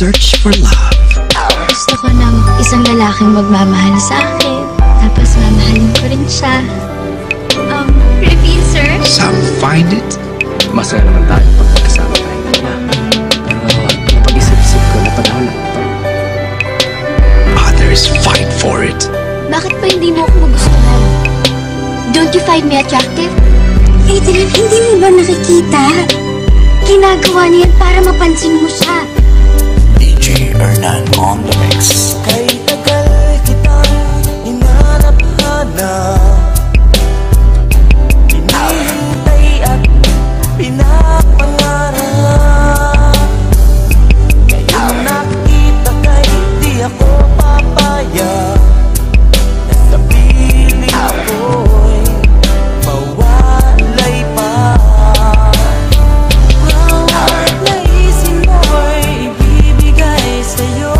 search for love. Gusto ko ng isang lalaking magmamahal sa akin, tapos mamahalin ko rin siya. Repeat, sir? Some find it, Masaya naman tayo pag magkasama tayo dalawa. Pero napag-isip-isip ko na panahon na ito. others fight for it. Bakit pa hindi mo ako magustuhan? Don't you find me attractive? Adrian, hindi mo ba nakikita? Ginagawa niyan para mapansin mo siya. DJ Hernan on the mix. Kay tagal kitang hinanap-hanap, hinihintay at pinapangarap. Ngayong nakita kay di ako papayag na sa piling ko'y mawalay pa. Bawat naisin mo'y ibibigay sa'yo.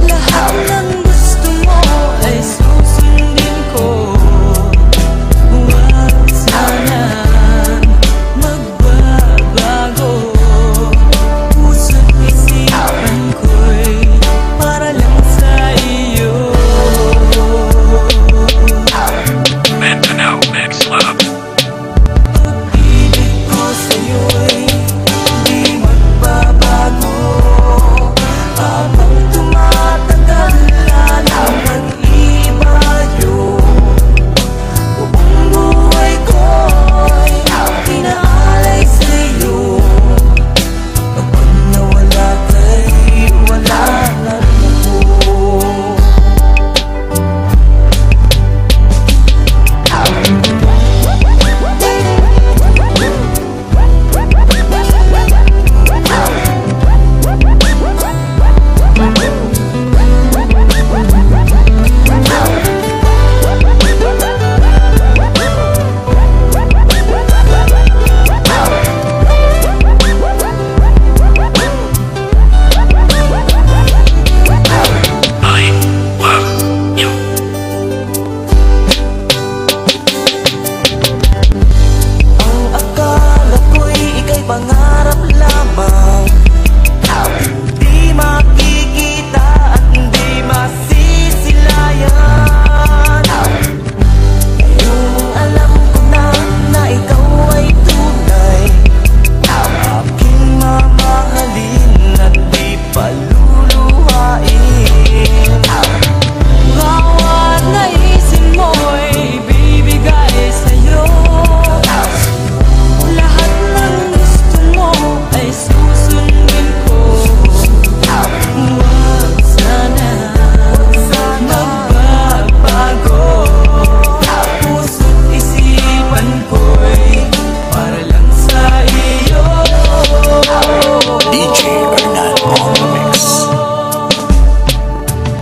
Lahat ng gusto mo ay susundin ko. Huwag sana magbabago. Puso't isipan ko'y para lang sa iyo. Mindanao Mix Club. Pag-ibig ko sa'yo'y di magbabago. Habang tumatagal lalong nag-iba yun. Buong buhay ko'y pinaalay sa'yo. Kapag nawala ka'y wala na rin ako. I love you. Ang akala ko'y ika'y pangarap lamang, di makikita at di masisilayan. Ngayong alam ko na ikaw ay tunay, aking mamahalin at di paluluhain. Bawat naisin mo'y ibibigay sa'yo. Lahat ng gusto mo ay susundin ko. Huwag sana magbabago. Puso't isipan ko'y para lang sa iyo. DJ Hernan on the mix.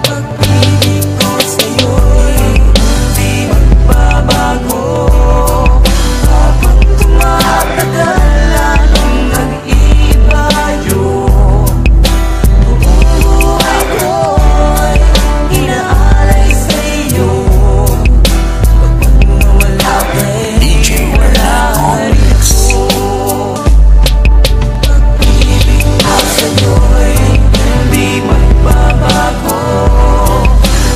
Pag-ibig ko sa'yo'y di magbabago. Habang tumatagal lalong nag-iba yun. Buong buhay ko'y inaalay sa'yo. Kapag nawala ka'y DJ Hernan on the mix. pag-ibig ko sa'yo'y di magbabago.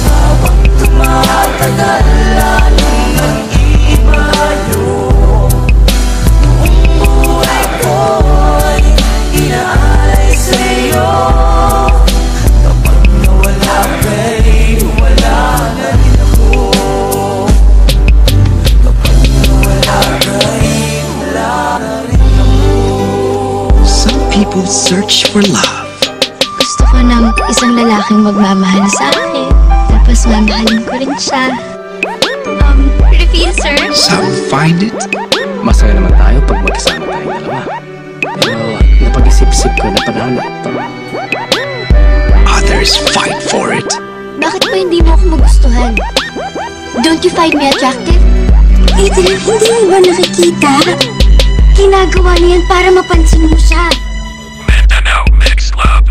Habang tumatagal lalong nag-iba yun. Buong buhay ko'y inaalay sa'yo. Kapag nawala ka'y wala na rin ako. Kapag nawala ka'y wala na rin ako. Some people search for love. Gusto ko ng isang lalaking magmamahal sa akin, tapos mamahalin ko rin siya. Repeat, sir? Some find it, Masaya naman tayo pag magkasama tayo dalawa. Pero napag-isip-isip ko na panahon na ito. others fight for it. Bakit pa hindi mo ako magustuhan? Don't you find me attractive? Adrian, hindi mo ba nakikita? Ginagawa niyan para mapansin mo siya. Mindanao Mix Club.